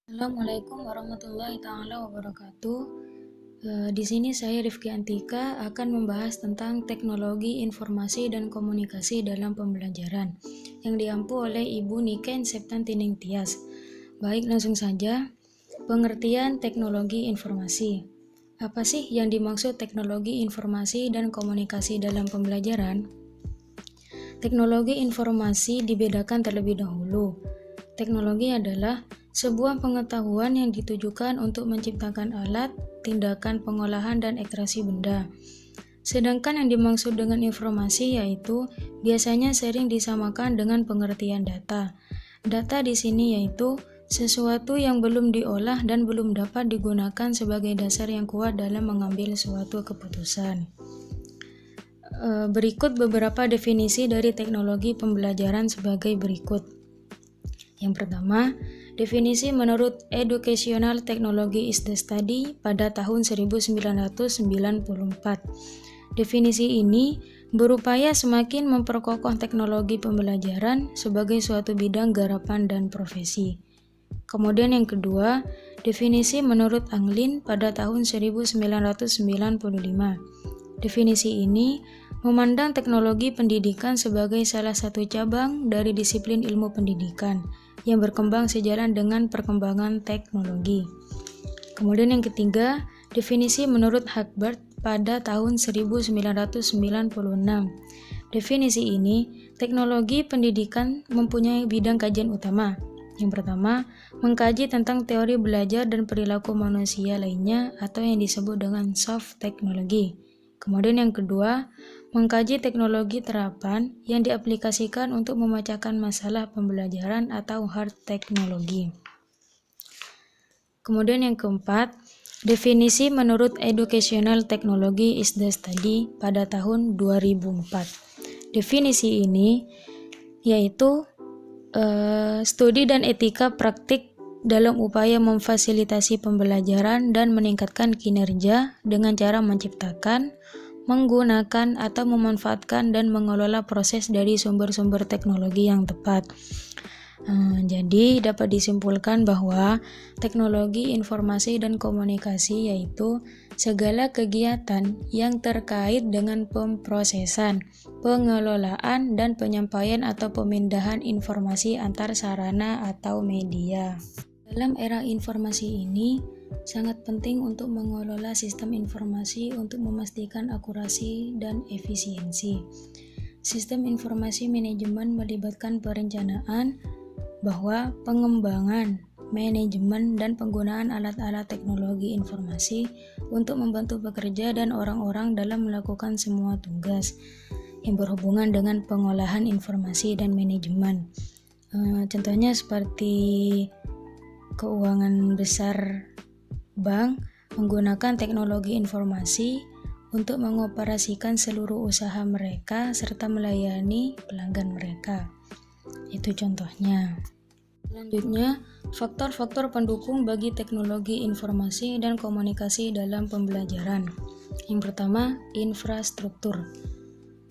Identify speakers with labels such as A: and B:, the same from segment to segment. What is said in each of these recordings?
A: Assalamualaikum warahmatullahi taala wabarakatuh. Di sini saya Rifki Antika akan membahas tentang teknologi informasi dan komunikasi dalam pembelajaran yang diampu oleh Ibu Niken Septantining Tias. Baik, langsung saja. Pengertian teknologi informasi. Apa sih yang dimaksud teknologi informasi dan komunikasi dalam pembelajaran? Teknologi informasi dibedakan terlebih dahulu. Teknologi adalah sebuah pengetahuan yang ditujukan untuk menciptakan alat, tindakan pengolahan, dan ekstraksi benda. Sedangkan yang dimaksud dengan informasi yaitu biasanya sering disamakan dengan pengertian data. Data di sini yaitu sesuatu yang belum diolah dan belum dapat digunakan sebagai dasar yang kuat dalam mengambil suatu keputusan. Berikut beberapa definisi dari teknologi pembelajaran sebagai berikut. Yang pertama, definisi menurut Educational Technology is the Study pada tahun 1994. Definisi ini berupaya semakin memperkokoh teknologi pembelajaran sebagai suatu bidang garapan dan profesi. Kemudian yang kedua, definisi menurut Anglin pada tahun 1995. Definisi ini memandang teknologi pendidikan sebagai salah satu cabang dari disiplin ilmu pendidikan yang berkembang sejalan dengan perkembangan teknologi. Kemudian yang ketiga, definisi menurut Hagbard pada tahun 1996. Definisi ini, teknologi pendidikan mempunyai bidang kajian utama. Yang pertama, mengkaji tentang teori belajar dan perilaku manusia lainnya atau yang disebut dengan soft technology. Kemudian yang kedua, mengkaji teknologi terapan yang diaplikasikan untuk memecahkan masalah pembelajaran atau hard technology. Kemudian yang keempat, definisi menurut Educational Technology is the Study pada tahun 2004. Definisi ini yaitu studi dan etika praktik dalam upaya memfasilitasi pembelajaran dan meningkatkan kinerja dengan cara menciptakan, menggunakan atau memanfaatkan dan mengelola proses dari sumber-sumber teknologi yang tepat. Jadi dapat disimpulkan bahwa teknologi informasi dan komunikasi yaitu segala kegiatan yang terkait dengan pemrosesan, pengelolaan, dan penyampaian atau pemindahan informasi antar sarana atau media. Dalam era informasi ini, sangat penting untuk mengelola sistem informasi untuk memastikan akurasi dan efisiensi. Sistem informasi manajemen melibatkan perencanaan, bahwa pengembangan, manajemen, dan penggunaan alat-alat teknologi informasi untuk membantu pekerja dan orang-orang dalam melakukan semua tugas yang berhubungan dengan pengolahan informasi dan manajemen. Contohnya seperti keuangan besar bank menggunakan teknologi informasi untuk mengoperasikan seluruh usaha mereka serta melayani pelanggan mereka. Itu contohnya. Selanjutnya, faktor-faktor pendukung bagi teknologi informasi dan komunikasi dalam pembelajaran. Yang pertama, infrastruktur.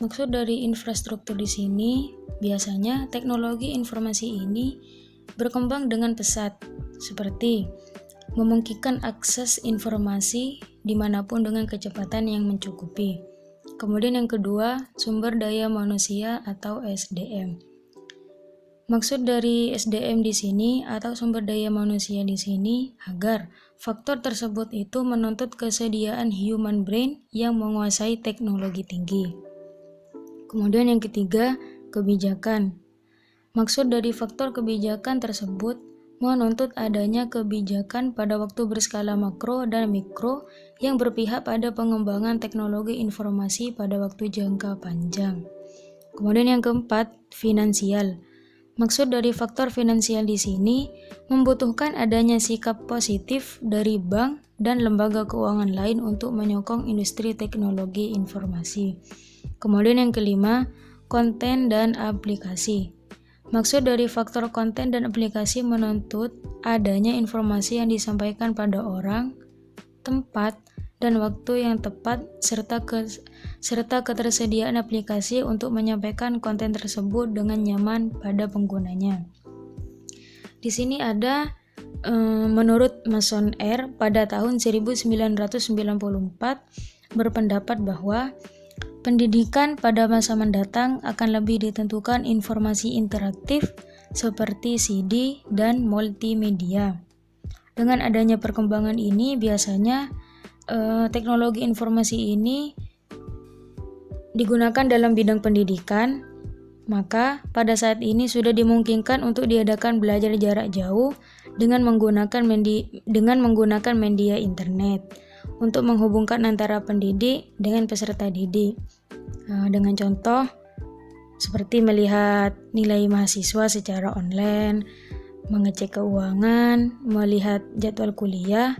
A: Maksud dari infrastruktur di sini, biasanya teknologi informasi ini berkembang dengan pesat, seperti memungkinkan akses informasi dimanapun dengan kecepatan yang mencukupi. Kemudian yang kedua, sumber daya manusia atau SDM. Maksud dari SDM di sini atau sumber daya manusia di sini agar faktor tersebut itu menuntut kesediaan human brain yang menguasai teknologi tinggi. Kemudian yang ketiga, kebijakan. Maksud dari faktor kebijakan tersebut menuntut adanya kebijakan pada waktu berskala makro dan mikro yang berpihak pada pengembangan teknologi informasi pada waktu jangka panjang. Kemudian yang keempat, finansial. Maksud dari faktor finansial di sini membutuhkan adanya sikap positif dari bank dan lembaga keuangan lain untuk menyokong industri teknologi informasi. Kemudian yang kelima, konten dan aplikasi. Maksud dari faktor konten dan aplikasi menuntut adanya informasi yang disampaikan pada orang, tempat, dan waktu yang tepat serta ketersediaan aplikasi untuk menyampaikan konten tersebut dengan nyaman pada penggunanya. Di sini ada Menurut Mason R pada tahun 1994 berpendapat bahwa pendidikan pada masa mendatang akan lebih ditentukan informasi interaktif seperti CD dan multimedia. Dengan adanya perkembangan ini, biasanya teknologi informasi ini digunakan dalam bidang pendidikan, maka pada saat ini sudah dimungkinkan untuk diadakan belajar jarak jauh dengan menggunakan media internet untuk menghubungkan antara pendidik dengan peserta didik. Dengan contoh seperti melihat nilai mahasiswa secara online, mengecek keuangan, melihat jadwal kuliah,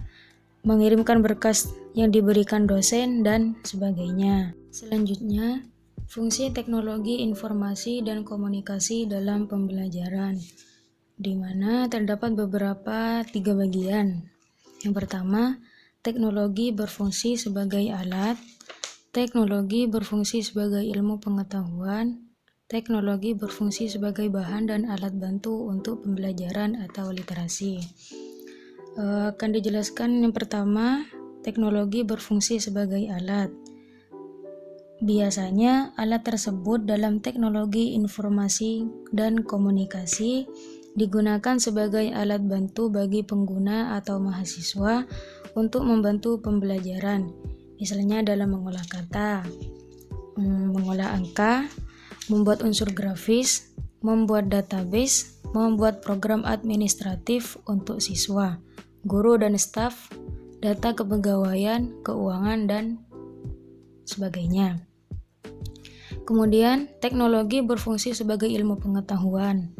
A: mengirimkan berkas yang diberikan dosen, dan sebagainya. Selanjutnya, fungsi teknologi informasi dan komunikasi dalam pembelajaran, di mana terdapat tiga bagian. Yang pertama, teknologi berfungsi sebagai alat, teknologi berfungsi sebagai ilmu pengetahuan, teknologi berfungsi sebagai bahan dan alat bantu untuk pembelajaran atau literasi. Akan dijelaskan yang pertama, teknologi berfungsi sebagai alat. Biasanya alat tersebut dalam teknologi informasi dan komunikasi digunakan sebagai alat bantu bagi pengguna atau mahasiswa untuk membantu pembelajaran, misalnya dalam mengolah kata, mengolah angka, membuat unsur grafis, membuat database, membuat program administratif untuk siswa, guru dan staf, data kepegawaian, keuangan, dan sebagainya. Kemudian, teknologi berfungsi sebagai ilmu pengetahuan.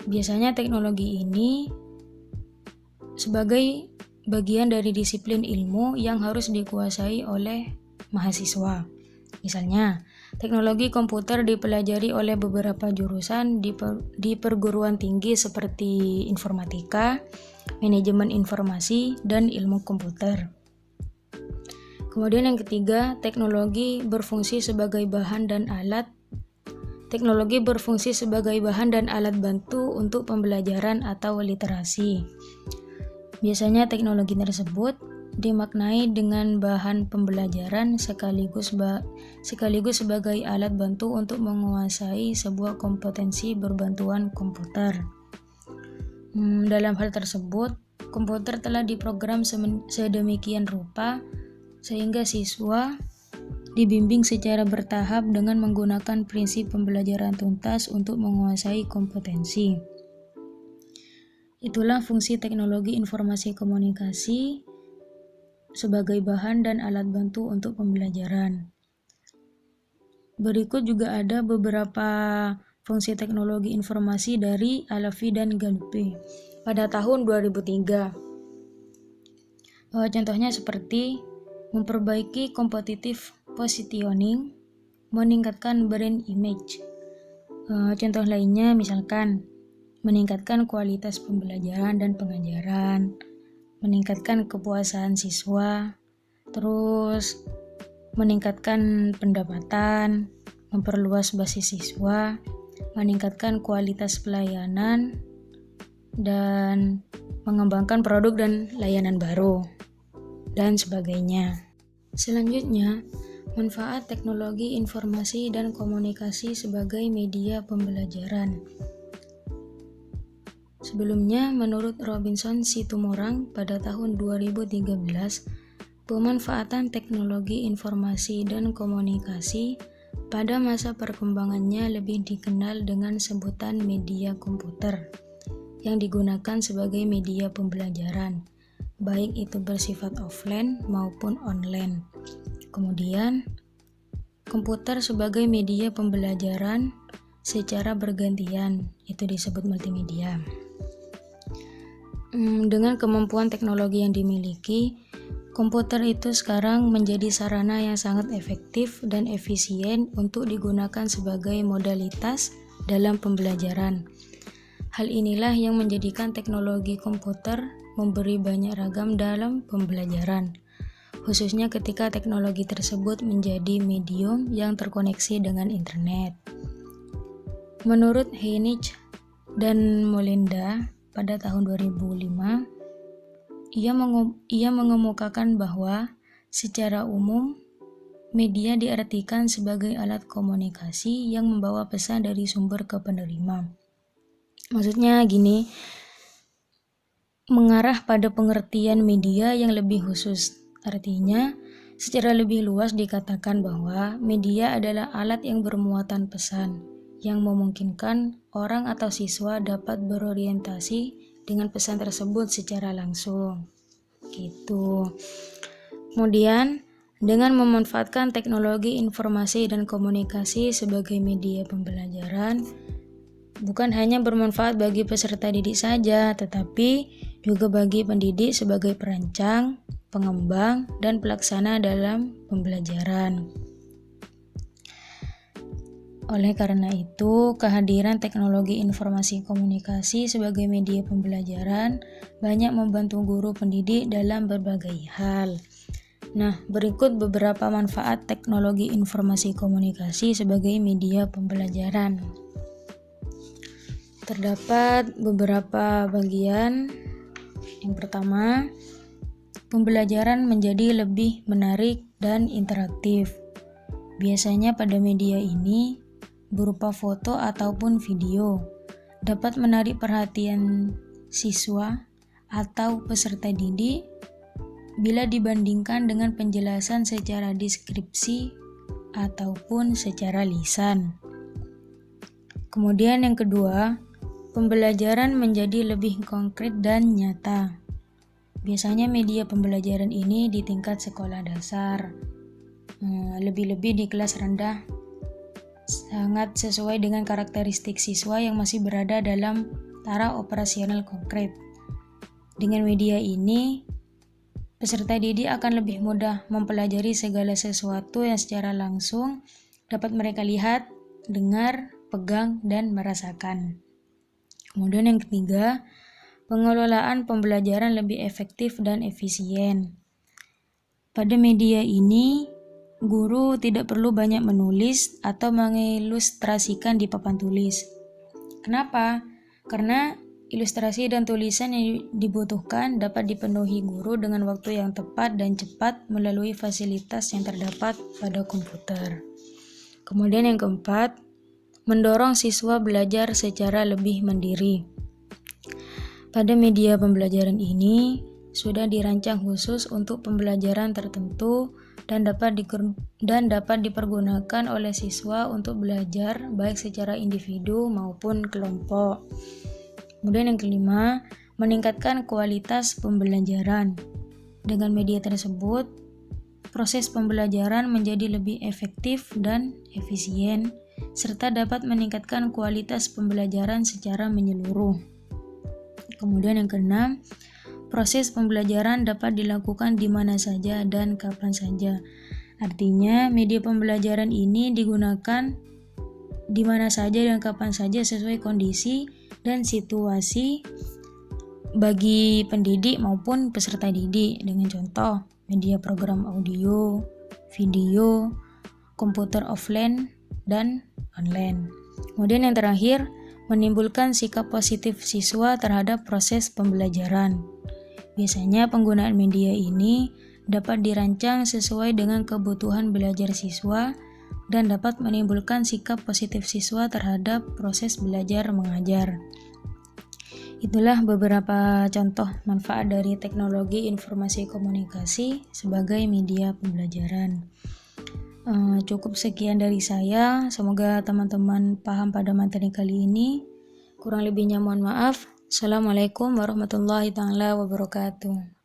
A: Biasanya teknologi ini sebagai bagian dari disiplin ilmu yang harus dikuasai oleh mahasiswa. Misalnya, teknologi komputer dipelajari oleh beberapa jurusan di perguruan tinggi seperti informatika, manajemen informasi, dan ilmu komputer. Kemudian yang ketiga, teknologi berfungsi sebagai bahan dan alat. Teknologi berfungsi sebagai bahan dan alat bantu untuk pembelajaran atau literasi. Biasanya teknologi tersebut dimaknai dengan bahan pembelajaran sekaligus sebagai alat bantu untuk menguasai sebuah kompetensi berbantuan komputer. Dalam hal tersebut, komputer telah diprogram sedemikian rupa sehingga siswa dibimbing secara bertahap dengan menggunakan prinsip pembelajaran tuntas untuk menguasai kompetensi. Itulah fungsi teknologi informasi komunikasi sebagai bahan dan alat bantu untuk pembelajaran. Berikut juga ada beberapa fungsi teknologi informasi dari Alavi dan Galuppi pada tahun 2003. Contohnya seperti memperbaiki competitive positioning, meningkatkan brand image. Contoh lainnya misalkan meningkatkan kualitas pembelajaran dan pengajaran, meningkatkan kepuasan siswa, terus meningkatkan pendapatan, memperluas basis siswa, meningkatkan kualitas pelayanan, dan mengembangkan produk dan layanan baru, dan sebagainya. Selanjutnya, manfaat teknologi informasi dan komunikasi sebagai media pembelajaran. Sebelumnya, menurut Robinson Situmorang pada tahun 2013, pemanfaatan teknologi informasi dan komunikasi pada masa perkembangannya lebih dikenal dengan sebutan media komputer yang digunakan sebagai media pembelajaran, baik itu bersifat offline maupun online. Kemudian, komputer sebagai media pembelajaran secara bergantian, itu disebut multimedia. Dengan kemampuan teknologi yang dimiliki, komputer itu sekarang menjadi sarana yang sangat efektif dan efisien untuk digunakan sebagai modalitas dalam pembelajaran. Hal inilah yang menjadikan teknologi komputer memberi banyak ragam dalam pembelajaran, khususnya ketika teknologi tersebut menjadi medium yang terkoneksi dengan internet. Menurut Heinrich dan Molinda, pada tahun 2005, ia mengemukakan bahwa secara umum media diartikan sebagai alat komunikasi yang membawa pesan dari sumber ke penerima. Maksudnya gini, mengarah pada pengertian media yang lebih khusus. Artinya, secara lebih luas dikatakan bahwa media adalah alat yang bermuatan pesan, yang memungkinkan orang atau siswa dapat berorientasi dengan pesan tersebut secara langsung. Gitu. Kemudian, dengan memanfaatkan teknologi informasi dan komunikasi sebagai media pembelajaran, bukan hanya bermanfaat bagi peserta didik saja, tetapi juga bagi pendidik sebagai perancang, pengembang, dan pelaksana dalam pembelajaran. Oleh karena itu, kehadiran teknologi informasi komunikasi sebagai media pembelajaran banyak membantu guru pendidik dalam berbagai hal. Nah, berikut beberapa manfaat teknologi informasi komunikasi sebagai media pembelajaran. Terdapat beberapa bagian. Yang pertama, pembelajaran menjadi lebih menarik dan interaktif. Biasanya pada media ini berupa foto ataupun video, dapat menarik perhatian siswa atau peserta didik bila dibandingkan dengan penjelasan secara deskripsi ataupun secara lisan. Kemudian yang kedua, pembelajaran menjadi lebih konkret dan nyata. Biasanya media pembelajaran ini di tingkat sekolah dasar, lebih-lebih di kelas rendah, sangat sesuai dengan karakteristik siswa yang masih berada dalam taraf operasional konkret. Dengan media ini, peserta didik akan lebih mudah mempelajari segala sesuatu yang secara langsung dapat mereka lihat, dengar, pegang, dan merasakan. Kemudian yang ketiga, pengelolaan pembelajaran lebih efektif dan efisien. Pada media ini, guru tidak perlu banyak menulis atau mengilustrasikan di papan tulis. Kenapa? Karena ilustrasi dan tulisan yang dibutuhkan dapat dipenuhi guru dengan waktu yang tepat dan cepat melalui fasilitas yang terdapat pada komputer. Kemudian yang keempat, mendorong siswa belajar secara lebih mandiri. Pada media pembelajaran ini sudah dirancang khusus untuk pembelajaran tertentu dan dapat dipergunakan oleh siswa untuk belajar baik secara individu maupun kelompok. Kemudian yang kelima, meningkatkan kualitas pembelajaran. Dengan media tersebut, proses pembelajaran menjadi lebih efektif dan efisien, serta dapat meningkatkan kualitas pembelajaran secara menyeluruh. Kemudian yang keenam, proses pembelajaran dapat dilakukan di mana saja dan kapan saja. Artinya, media pembelajaran ini digunakan di mana saja dan kapan saja sesuai kondisi dan situasi bagi pendidik maupun peserta didik. Dengan contoh, media program audio, video, komputer offline, dan online. Kemudian yang terakhir, menimbulkan sikap positif siswa terhadap proses pembelajaran. Biasanya penggunaan media ini dapat dirancang sesuai dengan kebutuhan belajar siswa dan dapat menimbulkan sikap positif siswa terhadap proses belajar mengajar. Itulah beberapa contoh manfaat dari teknologi informasi komunikasi sebagai media pembelajaran. Cukup sekian dari saya. Semoga teman-teman paham pada materi kali ini. Kurang lebihnya mohon maaf. Assalamualaikum warahmatullahi taala wabarakatuh.